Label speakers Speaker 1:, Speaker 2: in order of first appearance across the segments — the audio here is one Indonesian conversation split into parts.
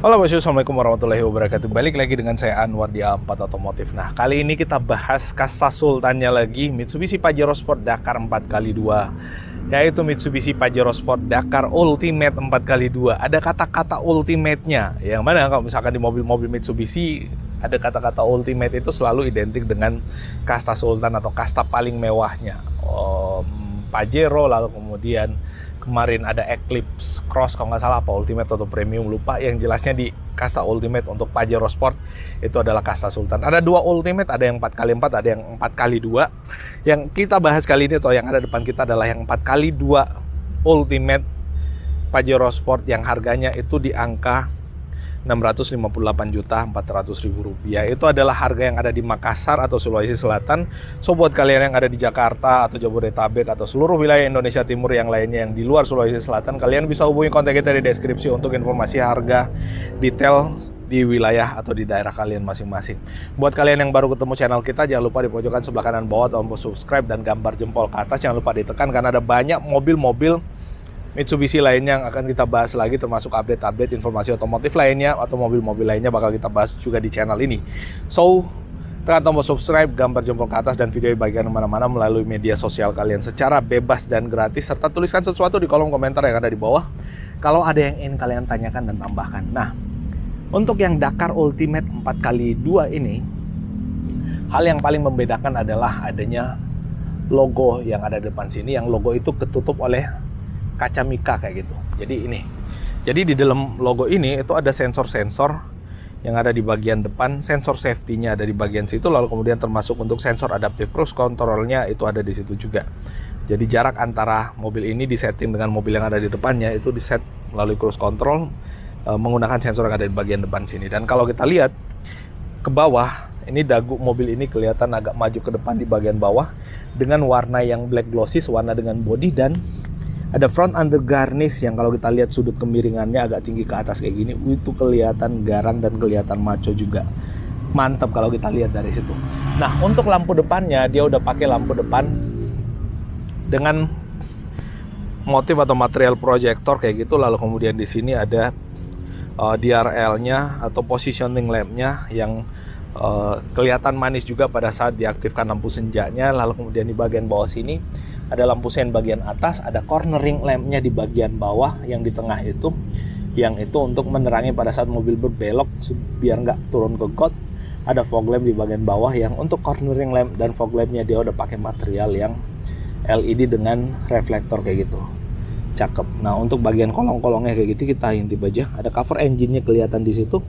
Speaker 1: Halo bosku, assalamualaikum warahmatullahi wabarakatuh. Balik lagi dengan saya Anwar di A4 Otomotif. Nah, kali ini kita bahas kasta sultannya lagi, Mitsubishi Pajero Sport Dakar 4x2, yaitu Mitsubishi Pajero Sport Dakar Ultimate 4x2. Ada kata-kata ultimate-nya, yang mana kalau misalkan di mobil-mobil Mitsubishi ada kata-kata ultimate itu selalu identik dengan kasta sultan atau kasta paling mewahnya. Pajero, lalu kemudian kemarin ada Eclipse Cross, kalau nggak salah apa Ultimate atau Premium, lupa. Yang jelasnya di kasta Ultimate untuk Pajero Sport itu adalah kasta Sultan. Ada dua Ultimate, ada yang 4x4, ada yang 4x2. Yang kita bahas kali ini atau yang ada depan kita adalah yang 4x2 Ultimate Pajero Sport yang harganya itu di angka Rp658.400.000. Itu adalah harga yang ada di Makassar atau Sulawesi Selatan. So buat kalian yang ada di Jakarta atau Jabodetabek atau seluruh wilayah Indonesia Timur yang lainnya yang di luar Sulawesi Selatan, kalian bisa hubungi kontak kita di deskripsi untuk informasi harga detail di wilayah atau di daerah kalian masing-masing. Buat kalian yang baru ketemu channel kita, jangan lupa di pojokan sebelah kanan bawah tombol subscribe dan gambar jempol ke atas jangan lupa ditekan, karena ada banyak mobil-mobil Mitsubishi lainnya yang akan kita bahas lagi, termasuk update-update informasi otomotif lainnya atau mobil-mobil lainnya bakal kita bahas juga di channel ini. So, tekan tombol subscribe, gambar jempol ke atas, dan video bagian mana-mana melalui media sosial kalian secara bebas dan gratis, serta tuliskan sesuatu di kolom komentar yang ada di bawah kalau ada yang ingin kalian tanyakan dan tambahkan. Nah, untuk yang Dakar Ultimate 4x2 ini, hal yang paling membedakan adalah adanya logo yang ada di depan sini, yang logo itu ketutup oleh kaca mika kayak gitu. Jadi di dalam logo ini itu ada sensor-sensor yang ada di bagian depan, sensor safety-nya ada di bagian situ, lalu kemudian termasuk untuk sensor adaptive cruise control-nya itu ada di situ juga. Jadi jarak antara mobil ini disetting dengan mobil yang ada di depannya itu diset melalui cruise control menggunakan sensor yang ada di bagian depan sini. Dan kalau kita lihat ke bawah, ini dagu mobil ini kelihatan agak maju ke depan di bagian bawah dengan warna yang black glossy, warna dengan body, dan ada front under garnish yang kalau kita lihat sudut kemiringannya agak tinggi ke atas kayak gini, itu kelihatan garang dan kelihatan maco juga. Mantap kalau kita lihat dari situ. Nah, untuk lampu depannya dia udah pakai lampu depan dengan motif atau material proyektor kayak gitu, lalu kemudian di sini ada DRL-nya atau positioning lamp-nya yang kelihatan manis juga pada saat diaktifkan lampu senjanya. Lalu kemudian di bagian bawah sini ada lampu sen bagian atas, ada cornering lamp-nya di bagian bawah yang di tengah itu, yang itu untuk menerangi pada saat mobil berbelok biar nggak turun ke got. Ada fog lamp di bagian bawah yang untuk cornering lamp dan fog lamp-nya dia udah pakai material yang LED dengan reflektor kayak gitu. Cakep. Nah, untuk bagian kolong-kolongnya kayak gitu kita intip aja. Ada cover engine-nya kelihatan di situ.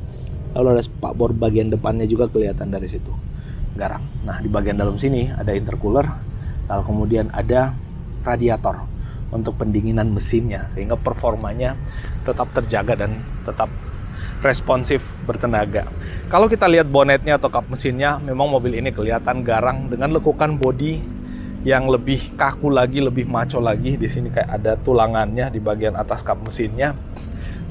Speaker 1: Lalu ada spakbor bagian depannya juga kelihatan dari situ. Garang. Nah, di bagian dalam sini ada intercooler. Lalu kemudian ada radiator untuk pendinginan mesinnya sehingga performanya tetap terjaga dan tetap responsif bertenaga. Kalau kita lihat bonetnya atau kap mesinnya, memang mobil ini kelihatan garang dengan lekukan bodi yang lebih kaku lagi, lebih maco lagi. Di sini kayak ada tulangannya di bagian atas kap mesinnya.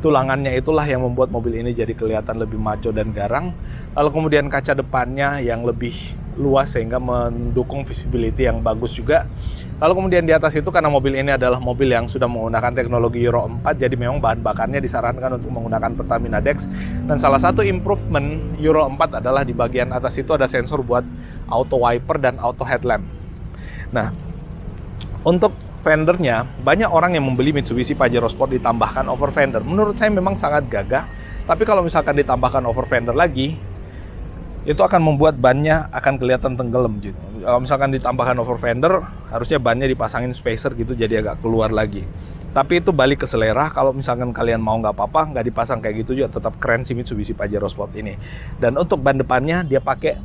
Speaker 1: Tulangannya itulah yang membuat mobil ini jadi kelihatan lebih maco dan garang. Lalu kemudian kaca depannya yang lebih luas sehingga mendukung visibility yang bagus juga. Lalu kemudian di atas itu, karena mobil ini adalah mobil yang sudah menggunakan teknologi Euro 4, jadi memang bahan bakarnya disarankan untuk menggunakan Pertamina Dex. Dan salah satu improvement Euro 4 adalah di bagian atas itu ada sensor buat auto wiper dan auto headlamp. Nah, untuk fendernya, banyak orang yang membeli Mitsubishi Pajero Sport ditambahkan over fender. Menurut saya memang sangat gagah, tapi kalau misalkan ditambahkan over fender lagi, itu akan membuat bannya akan kelihatan tenggelam gitu. Kalau misalkan ditambahkan over fender, harusnya bannya dipasangin spacer gitu, jadi agak keluar lagi. Tapi itu balik ke selera. Kalau misalkan kalian mau nggak apa-apa, nggak dipasang kayak gitu juga tetap keren si Mitsubishi Pajero Sport ini. Dan untuk ban depannya dia pakai,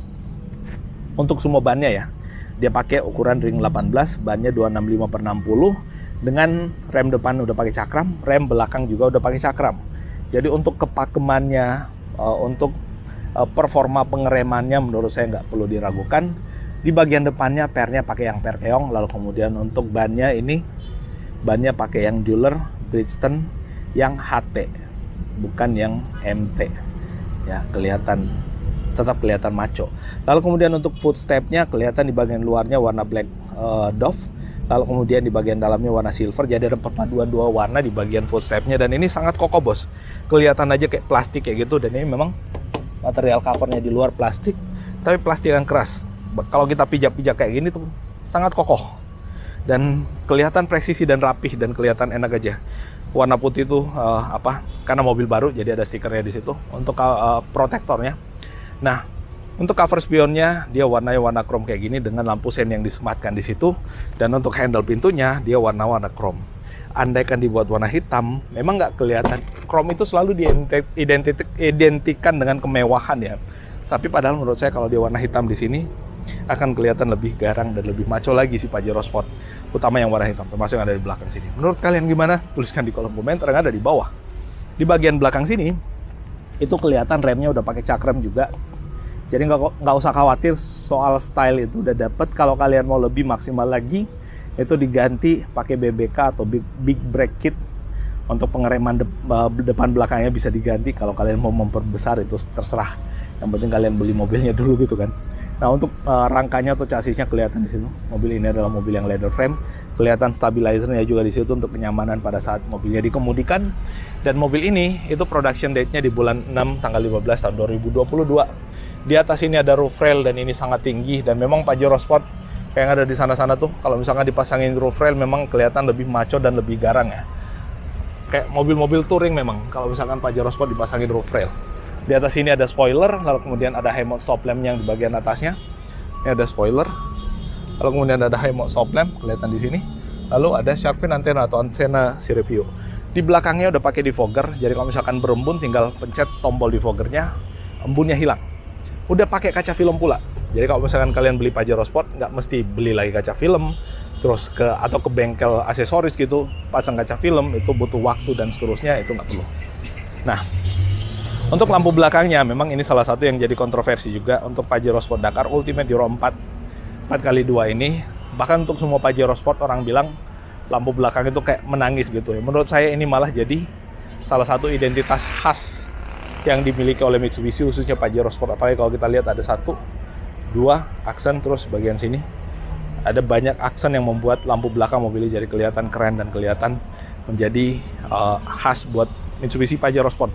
Speaker 1: untuk semua bannya ya, dia pakai ukuran ring 18, bannya 265/60 dengan rem depan udah pakai cakram, rem belakang juga udah pakai cakram. Jadi untuk kepakemannya, untuk performa pengeremannya menurut saya nggak perlu diragukan. Di bagian depannya pernya pakai yang per keong, lalu kemudian untuk bannya ini bannya pakai yang Dueler Bridgestone yang HT, bukan yang MT. Ya, tetap kelihatan maco. Lalu kemudian untuk footstepnya kelihatan di bagian luarnya warna black Dove, Lalu kemudian di bagian dalamnya warna silver, jadi ada perpaduan dua warna di bagian footstepnya, dan ini sangat kokoh bos. Kelihatan aja kayak plastik kayak gitu, dan ini memang material covernya di luar plastik, tapi plastik yang keras. Kalau kita pijak-pijak kayak gini tuh sangat kokoh dan kelihatan presisi dan rapih dan kelihatan enak aja. Warna putih itu karena mobil baru jadi ada stikernya di situ untuk protektornya. Nah, untuk cover spionnya dia warnanya warna chrome kayak gini dengan lampu sen yang disematkan di situ, dan untuk handle pintunya dia warna chrome. Andaikan dibuat warna hitam, memang nggak kelihatan. Chrome itu selalu diidentikan dengan kemewahan ya. Tapi padahal menurut saya kalau dia warna hitam di sini akan kelihatan lebih garang dan lebih maco lagi si Pajero Sport, utama yang warna hitam, termasuk yang ada di belakang sini. Menurut kalian gimana? Tuliskan di kolom komentar yang ada di bawah. Di bagian belakang sini itu kelihatan remnya udah pakai cakrem juga. Jadi nggak usah khawatir soal style, itu udah dapet. Kalau kalian mau lebih maksimal lagi, itu diganti pakai BBK atau big brake kit. Untuk pengereman depan belakangnya bisa diganti. Kalau kalian mau memperbesar itu terserah. Yang penting kalian beli mobilnya dulu gitu kan. Nah, untuk rangkanya atau chassisnya kelihatan di situ. Mobil ini adalah mobil yang leather frame. Kelihatan stabilizernya juga di situ untuk kenyamanan pada saat mobilnya dikemudikan. Dan mobil ini itu production date-nya di bulan 6 tanggal 15 tahun 2022. Di atas ini ada roof rail dan ini sangat tinggi, dan memang Pajero Sport kayak yang ada di sana-sana tuh kalau misalkan dipasangin roof rail memang kelihatan lebih maco dan lebih garang ya. Kayak mobil-mobil touring memang kalau misalkan Pajero Sport dipasangin roof rail. Di atas ini ada spoiler, lalu kemudian ada high mode stop lamp yang di bagian atasnya. Ini ada spoiler. Lalu kemudian ada high mode stop lamp kelihatan di sini. Lalu ada shark fin antena atau antena sirip view. Di belakangnya udah pakai defogger, jadi kalau misalkan berembun tinggal pencet tombol defoggernya, embunnya hilang. Udah pakai kaca film pula. Jadi kalau misalkan kalian beli Pajero Sport, nggak mesti beli lagi kaca film, terus ke bengkel aksesoris gitu, pasang kaca film, itu butuh waktu dan seterusnya, itu nggak perlu. Nah, untuk lampu belakangnya, memang ini salah satu yang jadi kontroversi juga untuk Pajero Sport Dakar Ultimate Euro 4 4x2 ini. Bahkan untuk semua Pajero Sport orang bilang lampu belakang itu kayak menangis gitu ya. Menurut saya ini malah jadi salah satu identitas khas yang dimiliki oleh Mitsubishi, khususnya Pajero Sport. Apalagi kalau kita lihat ada 1, 2 aksen, terus bagian sini ada banyak aksen yang membuat lampu belakang mobilnya jadi kelihatan keren dan kelihatan menjadi khas buat Mitsubishi Pajero Sport.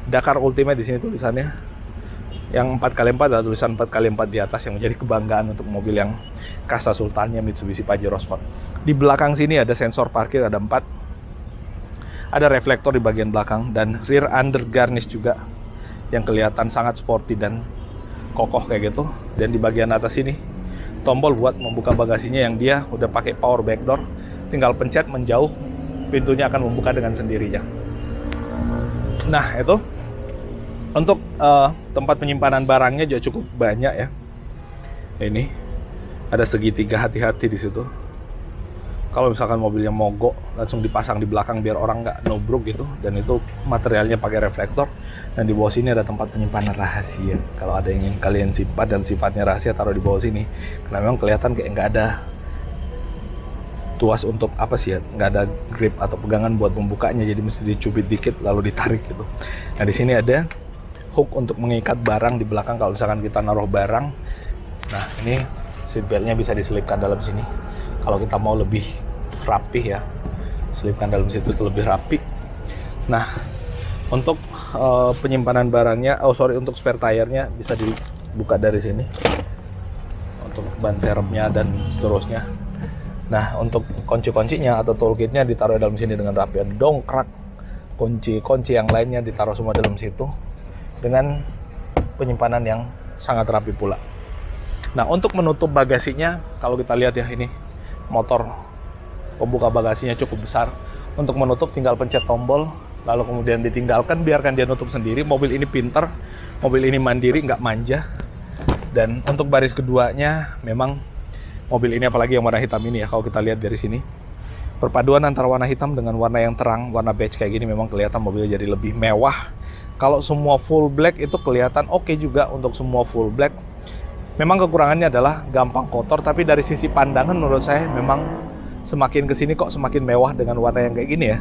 Speaker 1: Dakar Ultimate di sini tulisannya, yang 4x4 ada tulisan 4x4 di atas yang menjadi kebanggaan untuk mobil yang kasta sultannya Mitsubishi Pajero Sport. Di belakang sini ada sensor parkir, ada 4. Ada reflektor di bagian belakang dan rear under garnish juga yang kelihatan sangat sporty dan kokoh kayak gitu. Dan di bagian atas ini tombol buat membuka bagasinya yang dia udah pakai power back door, tinggal pencet menjauh, pintunya akan membuka dengan sendirinya. Nah, itu untuk tempat penyimpanan barangnya juga cukup banyak ya. Ini ada segitiga hati-hati di situ. Kalau misalkan mobilnya mogok, langsung dipasang di belakang biar orang nggak nubruk gitu. Dan itu materialnya pakai reflektor. Dan di bawah sini ada tempat penyimpanan rahasia. Kalau ada yang ingin kalian simpan dan sifatnya rahasia, taruh di bawah sini. Karena memang kelihatan kayak nggak ada tuas untuk apa sih ya, nggak ada grip atau pegangan buat membukanya. Jadi mesti dicubit dikit lalu ditarik gitu. Nah, di sini ada hook untuk mengikat barang di belakang kalau misalkan kita naruh barang. Nah, ini seatbeltnya bisa diselipkan dalam sini. Kalau kita mau lebih rapih ya, selipkan dalam situ itu lebih rapi. Nah, untuk penyimpanan barangnya, untuk spare tire-nya bisa dibuka dari sini. Untuk ban serepnya dan seterusnya. Nah, untuk kunci-kuncinya atau toolkitnya ditaruh dalam sini dengan rapi. Ada dongkrak, kunci-kunci yang lainnya ditaruh semua dalam situ dengan penyimpanan yang sangat rapi pula. Nah, untuk menutup bagasinya, kalau kita lihat ya, ini motor pembuka bagasinya cukup besar. Untuk menutup tinggal pencet tombol, lalu kemudian ditinggalkan, biarkan dia nutup sendiri. Mobil ini pinter, mobil ini mandiri, nggak manja. Dan untuk baris keduanya, memang mobil ini apalagi yang warna hitam ini ya, kalau kita lihat dari sini, perpaduan antara warna hitam dengan warna yang terang, warna beige kayak gini, memang kelihatan mobilnya jadi lebih mewah. Kalau semua full black itu kelihatan oke juga untuk semua full black. Memang kekurangannya adalah gampang kotor, tapi dari sisi pandangan menurut saya memang semakin kesini kok semakin mewah dengan warna yang kayak gini ya.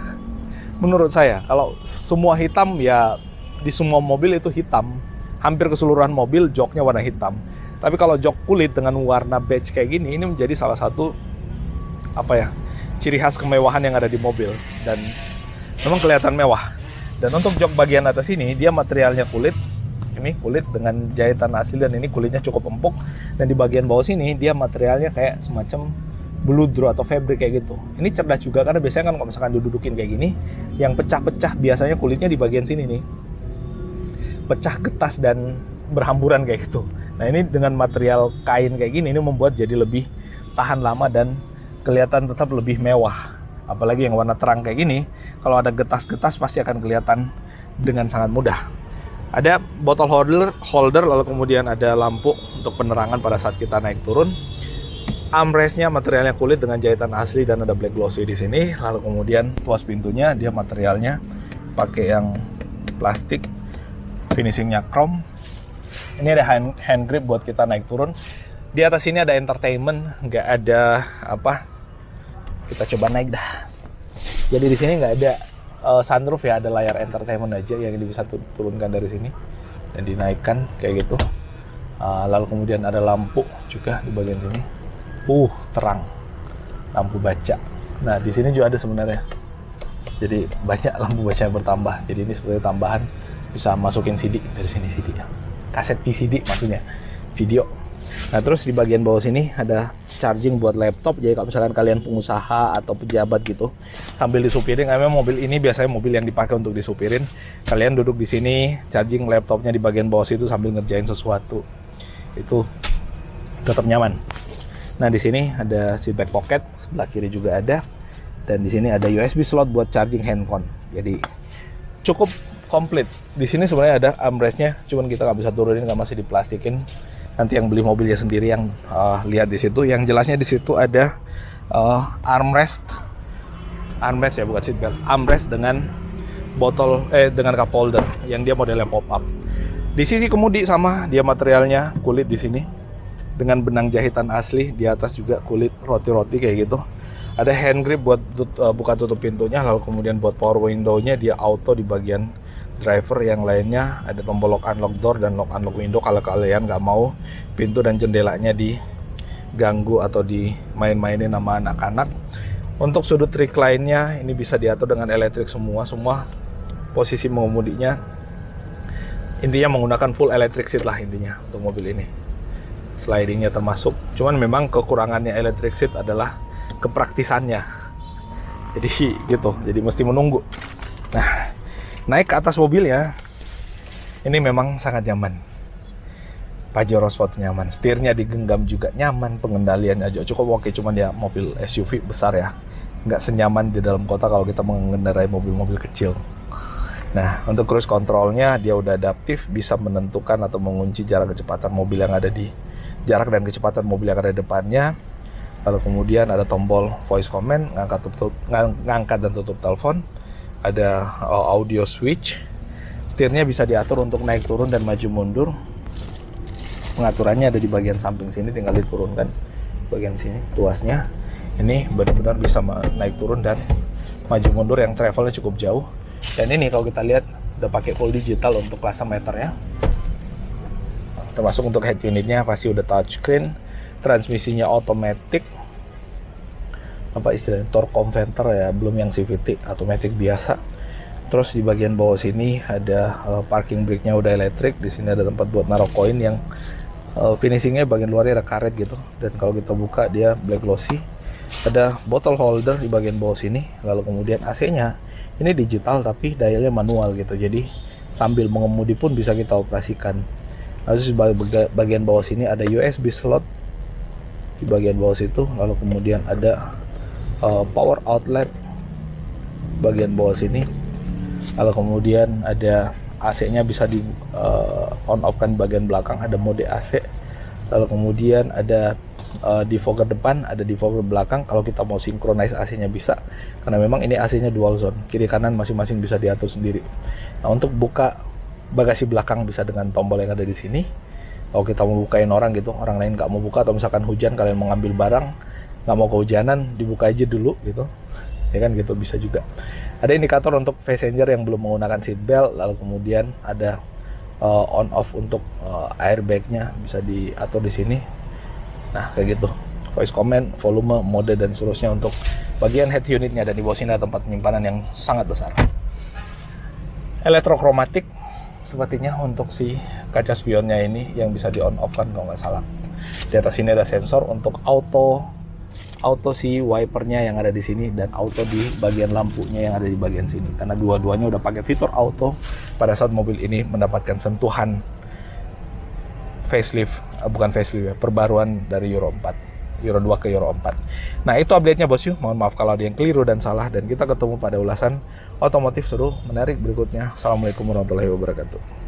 Speaker 1: Menurut saya, kalau semua hitam ya di semua mobil itu hitam. Hampir keseluruhan mobil joknya warna hitam. Tapi kalau jok kulit dengan warna beige kayak gini, ini menjadi salah satu apa ya, ciri khas kemewahan yang ada di mobil, dan memang kelihatan mewah. Dan untuk jok bagian atas ini dia materialnya kulit, ini kulit dengan jahitan asli, dan ini kulitnya cukup empuk. Dan di bagian bawah sini dia materialnya kayak semacam bludro atau fabric kayak gitu. Ini cerdas juga karena biasanya kan kalau misalkan didudukin kayak gini, yang pecah-pecah biasanya kulitnya di bagian sini nih, pecah, getas, dan berhamburan kayak gitu. Nah ini dengan material kain kayak gini, ini membuat jadi lebih tahan lama dan kelihatan tetap lebih mewah. Apalagi yang warna terang kayak gini, kalau ada getas-getas pasti akan kelihatan dengan sangat mudah. Ada bottle holder, lalu kemudian ada lampu untuk penerangan pada saat kita naik turun. Armrestnya materialnya kulit dengan jahitan asli dan ada black glossy di sini. Lalu kemudian tuas pintunya dia materialnya pakai yang plastik, finishingnya chrome. Ini ada hand grip buat kita naik turun. Di atas sini ada entertainment, nggak ada apa. Kita coba naik dah. Jadi di sini nggak ada sunroof ya, ada layar entertainment aja yang bisa turunkan dari sini dan dinaikkan kayak gitu. Lalu kemudian ada lampu juga di bagian sini. Terang, lampu baca. Nah di sini juga ada sebenarnya. Jadi banyak lampu baca yang bertambah. Jadi ini seperti tambahan, bisa masukin CD dari sini, CD ya. Kaset VCD maksudnya, video. Nah terus di bagian bawah sini ada charging buat laptop. Jadi kalau misalkan kalian pengusaha atau pejabat gitu sambil disupirin, karena mobil ini biasanya mobil yang dipakai untuk disupirin, kalian duduk di sini charging laptopnya di bagian bawah situ sambil ngerjain sesuatu, itu tetap nyaman. Nah di sini ada seat back pocket, sebelah kiri juga ada, dan di sini ada USB slot buat charging handphone. Jadi cukup komplit. Di sini sebenarnya ada armrestnya, cuman kita nggak bisa turunin, nggak, masih diplastikin. Nanti yang beli mobilnya sendiri yang lihat di situ. Yang jelasnya di situ ada armrest ya, bukan seat belt. Armrest dengan dengan cup holder yang dia modelnya pop up. Di sisi kemudi sama, dia materialnya kulit di sini dengan benang jahitan asli. Di atas juga kulit roti-roti kayak gitu. Ada hand grip buat buka tutup pintunya, lalu kemudian buat power window-nya dia auto di bagian driver. Yang lainnya ada tombol lock unlock door dan lock unlock window kalau kalian nggak mau pintu dan jendelanya diganggu atau dimain-mainin sama anak-anak. Untuk sudut recline-nya ini bisa diatur dengan elektrik semua posisi mengemudinya. Intinya menggunakan full electric seat lah intinya untuk mobil ini. Slidingnya termasuk, cuman memang kekurangannya electric seat adalah kepraktisannya. Jadi gitu, jadi mesti menunggu. Nah, naik ke atas mobilnya, ini memang sangat nyaman. Pajero Sport nyaman, setirnya digenggam juga nyaman, pengendaliannya aja cukup oke. Cuman ya mobil SUV besar ya, nggak senyaman di dalam kota kalau kita mengendarai mobil-mobil kecil. Nah, untuk cruise controlnya dia udah adaptif, bisa menentukan atau mengunci jarak kecepatan mobil yang ada di jarak dan kecepatan mobil yang ada di depannya. Lalu kemudian ada tombol voice command, ngangkat dan tutup telepon. Ada audio switch. Setirnya bisa diatur untuk naik turun dan maju mundur. Pengaturannya ada di bagian samping sini, tinggal diturunkan bagian sini tuasnya. Ini benar-benar bisa naik turun dan maju mundur yang travelnya cukup jauh. Dan ini kalau kita lihat udah pakai full digital untuk klasa meternya. Termasuk untuk head unitnya pasti udah touchscreen. Transmisinya otomatis, apa istilahnya, torque converter ya, belum yang CVT, automatic biasa. Terus di bagian bawah sini ada parking brake-nya udah elektrik. Di sini ada tempat buat naruh koin yang finishingnya bagian luarnya ada karet gitu. Dan kalau kita buka dia black glossy. Ada bottle holder di bagian bawah sini. Lalu kemudian AC-nya ini digital tapi dialnya manual gitu. Jadi sambil mengemudi pun bisa kita operasikan. Lalu di bagian bawah sini ada USB slot di bagian bawah situ. Lalu kemudian ada power outlet bagian bawah sini. Lalu kemudian ada AC-nya bisa di on off kan bagian belakang, ada mode AC. Lalu kemudian ada defogger depan, ada defogger belakang. Kalau kita mau synchronize AC-nya bisa, karena memang ini AC-nya dual zone, kiri kanan masing-masing bisa diatur sendiri. Nah, untuk buka bagasi belakang bisa dengan tombol yang ada di sini. Kalau kita mau bukain orang gitu, orang lain nggak mau buka, atau misalkan hujan kalian mau ngambil barang nggak mau kehujanan, dibuka aja dulu gitu, ya kan gitu, bisa juga. Ada indikator untuk passenger yang belum menggunakan seat belt. Lalu kemudian ada on off untuk airbagnya bisa diatur di sini. Nah kayak gitu. voice command, volume, mode, dan seterusnya untuk bagian head unitnya. Dan di bawah sini ada tempat penyimpanan yang sangat besar. Elektrokromatik sepertinya untuk si kaca spionnya ini yang bisa di on off kan kalau nggak salah. Di atas sini ada sensor untuk auto si wipernya yang ada di sini, dan auto di bagian lampunya yang ada di bagian sini, karena dua-duanya udah pakai fitur auto pada saat mobil ini mendapatkan sentuhan facelift, bukan facelift ya, perbaruan dari Euro 4, Euro 2 ke Euro 4. Nah itu update-nya bosku, mohon maaf kalau ada yang keliru dan salah, dan kita ketemu pada ulasan otomotif seru menarik berikutnya. Assalamualaikum warahmatullahi wabarakatuh.